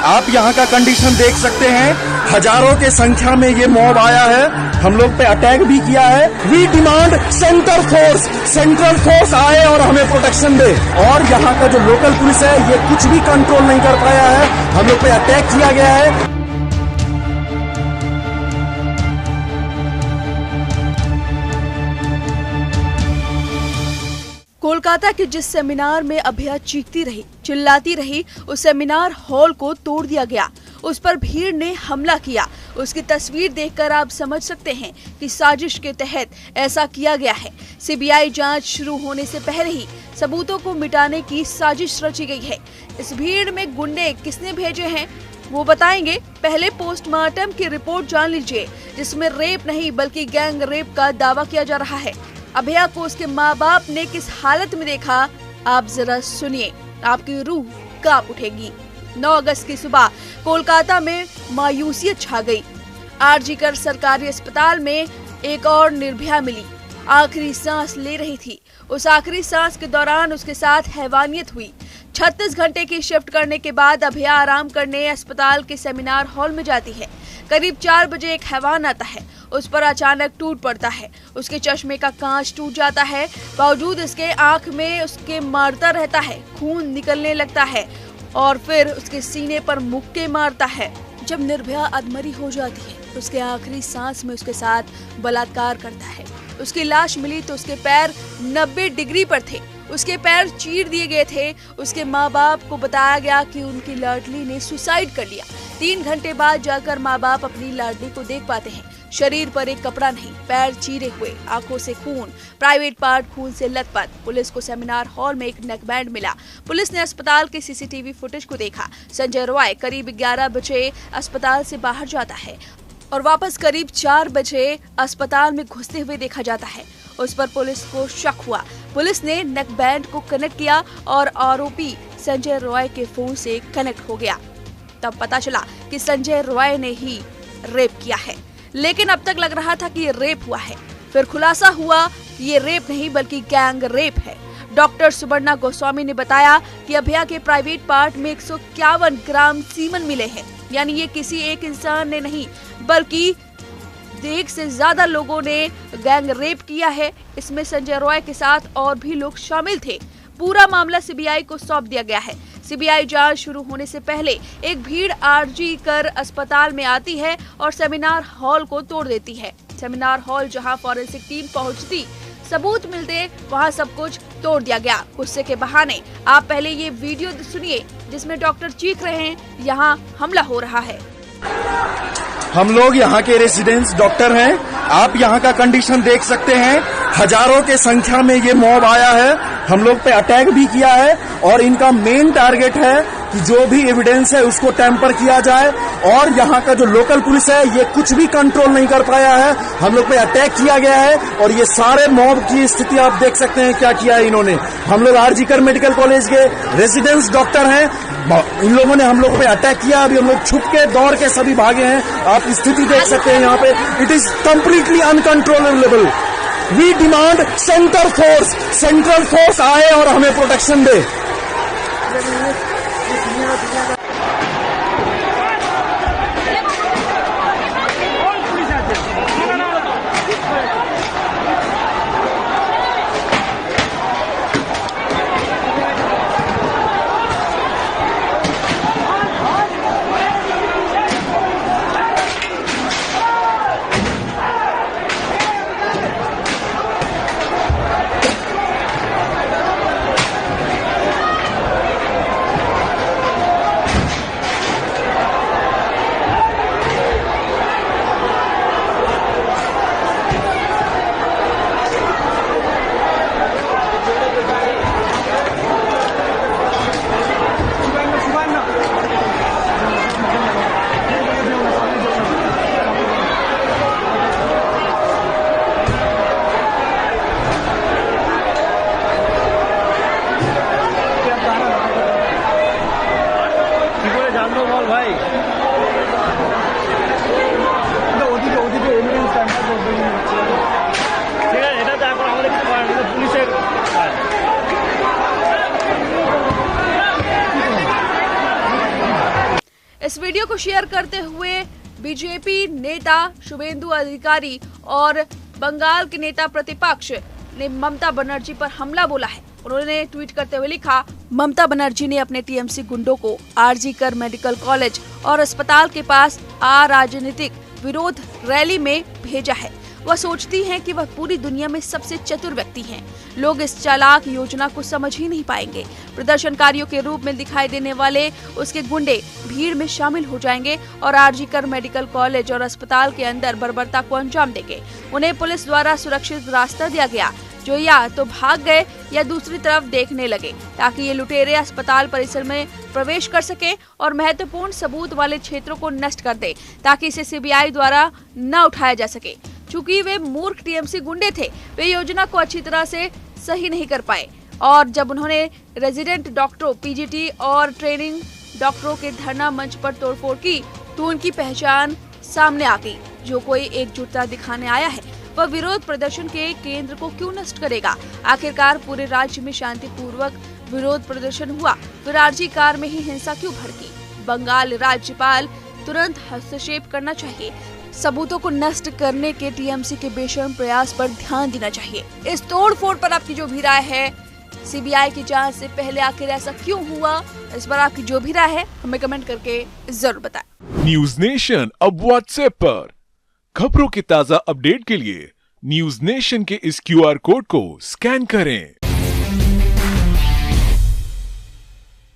आप यहाँ का कंडीशन देख सकते हैं, हजारों के संख्या में ये मॉब आया है, हम लोग पे अटैक भी किया है। वी डिमांड सेंट्रल फोर्स आए और हमें प्रोटेक्शन दे। और यहाँ का जो लोकल पुलिस है ये कुछ भी कंट्रोल नहीं कर पाया है, हम लोग पे अटैक किया गया है। कोलकाता के जिस सेमिनार में अभया चीखती रही, चिल्लाती रही, उस सेमिनार हॉल को तोड़ दिया गया। उस पर भीड़ ने हमला किया। उसकी तस्वीर देखकर आप समझ सकते हैं कि साजिश के तहत ऐसा किया गया है। सीबीआई जांच शुरू होने से पहले ही सबूतों को मिटाने की साजिश रची गई है। इस भीड़ में गुंडे किसने भेजे हैं वो बताएंगे। पहले पोस्टमार्टम की रिपोर्ट जान लीजिए, जिसमें रेप नहीं बल्कि गैंग रेप का दावा किया जा रहा है। अभया को उसके माँ बाप ने किस हालत में देखा, आप जरा सुनिए, आपकी रूह कांप उठेगी। 9 अगस्त की सुबह कोलकाता में मायूसियत छा गई। आरजीकर सरकारी अस्पताल में एक और निर्भया मिली। आखिरी सांस ले रही थी। उस आखिरी सांस के दौरान उसके साथ हैवानियत हुई। 36 घंटे की शिफ्ट करने के बाद अभया आराम करने अस्पताल के सेमिनार हॉल में जाती है। करीब 4 बजे एक हैवान आता है, उस पर अचानक टूट पड़ता है। उसके चश्मे का कांच टूट जाता है, बावजूद इसके आंख में उसके मारता रहता है। खून निकलने लगता है और फिर उसके सीने पर मुक्के मारता है। जब निर्भया अधमरी हो जाती है, उसके आखिरी सांस में उसके साथ बलात्कार करता है। उसकी लाश मिली तो उसके पैर 90 डिग्री पर थे। उसके पैर चीर दिए गए थे। उसके माँ बाप को बताया गया कि उनकी लाडली ने सुसाइड कर लिया। 3 घंटे बाद जाकर माँ बाप अपनी लाडली को देख पाते हैं। शरीर पर एक कपड़ा नहीं, पैर चीरे हुए, आंखों से खून, प्राइवेट पार्ट खून से लथपथ। पुलिस को सेमिनार हॉल में एक नेकबैंड मिला। पुलिस ने अस्पताल के सीसीटीवी फुटेज को देखा। संजय रॉय करीब 11 बजे अस्पताल से बाहर जाता है और वापस करीब 4 बजे अस्पताल में घुसते हुए देखा जाता है। उस पर पुलिस को शक हुआ। पुलिस ने नेकबैंड को कनेक्ट किया और आरोपी संजय रॉय के फोन से कनेक्ट हो गया। तब पता चला कि संजय रॉय ने ही रेप किया है, लेकिन अब तक लग रहा था कि ये रेप हुआ है। फिर खुलासा हुआ कि ये रेप नहीं बल्कि गैंग रेप है। डॉक्टर सुवर्णा गोस्वामी ने बताया कि अभया के प्राइवेट पार्ट में 151 ग्राम सीमन मिले हैं। यानी ये किसी एक इंसान ने नहीं बल्कि 1 से ज्यादा लोगों ने गैंग रेप किया है। इसमें संजय रॉय के साथ और भी लोग शामिल थे। पूरा मामला सीबीआई को सौंप दिया गया है। सीबीआई जांच शुरू होने से पहले एक भीड़ आरजीकर अस्पताल में आती है और सेमिनार हॉल को तोड़ देती है। सेमिनार हॉल जहां फॉरेंसिक टीम पहुंचती, सबूत मिलते, वहां सब कुछ तोड़ दिया गया। गुस्से के बहाने आप पहले ये वीडियो सुनिए जिसमें डॉक्टर चीख रहे हैं, यहाँ हमला हो रहा है। हम लोग यहाँ के रेजिडेंट्स डॉक्टर हैं। आप यहाँ का कंडीशन देख सकते हैं, हजारों के संख्या में ये मॉब आया है, हम लोग पे अटैक भी किया है और इनका मेन टारगेट है कि जो भी एविडेंस है उसको टैंपर किया जाए। और यहाँ का जो लोकल पुलिस है ये कुछ भी कंट्रोल नहीं कर पाया है, हम लोग पे अटैक किया गया है। और ये सारे मॉब की स्थिति आप देख सकते हैं क्या किया है इन्होंने। हम लोग आरजीकर मेडिकल कॉलेज के रेजिडेंट्स डॉक्टर हैं, इन लोगों ने हम लोग पे अटैक किया। अभी हम लोग छुप के दौड़ के सभी भागे हैं। आप स्थिति देख सकते हैं यहाँ पे, it is completely uncontrollable. We demand central force आए और हमें प्रोटेक्शन दे। इस वीडियो को शेयर करते हुए बीजेपी नेता शुभेंदु अधिकारी और बंगाल के नेता प्रतिपक्ष ने ममता बनर्जी पर हमला बोला है। उन्होंने ट्वीट करते हुए लिखा, ममता बनर्जी ने अपने टीएमसी गुंडों को आरजी कर मेडिकल कॉलेज और अस्पताल के पास अराजनीतिक विरोध रैली में भेजा है। वह सोचती हैं कि वह पूरी दुनिया में सबसे चतुर व्यक्ति हैं। लोग इस चालाक योजना को समझ ही नहीं पाएंगे। प्रदर्शनकारियों के रूप में दिखाई देने वाले उसके गुंडे भीड़ में शामिल हो जाएंगे और आरजी कर मेडिकल कॉलेज और अस्पताल के अंदर बर्बरता को अंजाम देंगे। उन्हें पुलिस द्वारा सुरक्षित रास्ता दिया गया, जो या तो भाग गए या दूसरी तरफ देखने लगे, ताकि ये लुटेरे अस्पताल परिसर में प्रवेश कर सके और महत्वपूर्ण सबूत वाले क्षेत्रों को नष्ट कर दे, ताकि इसे सीबीआई द्वारा न उठाया जा सके। चूंकि वे मूर्ख टीएमसी गुंडे थे, वे योजना को अच्छी तरह से सही नहीं कर पाए और जब उन्होंने रेजिडेंट डॉक्टरों, पीजीटी और ट्रेनिंग डॉक्टरों के धरना मंच पर तोड़फोड़ की तो उनकी पहचान सामने आ गई। जो कोई एकजुटता दिखाने आया है वह विरोध प्रदर्शन के केंद्र को क्यों नष्ट करेगा? आखिरकार पूरे राज्य में शांतिपूर्वक विरोध प्रदर्शन हुआ, फिर आरजी कार में ही हिंसा क्यों भड़की? बंगाल राज्यपाल तुरंत हस्तक्षेप करना चाहिए। सबूतों को नष्ट करने के टीएमसी के बेशर्म प्रयास पर ध्यान देना चाहिए। इस तोड़फोड़ पर आपकी जो भी राय है, सीबीआई की जांच से पहले आखिर ऐसा क्यों हुआ, इस पर आपकी जो भी राय है हमें कमेंट करके जरूर बताएं। न्यूज नेशन अब व्हाट्सएप पर खबरों के ताजा अपडेट के लिए न्यूज नेशन के इस क्यूआर कोड को स्कैन करें।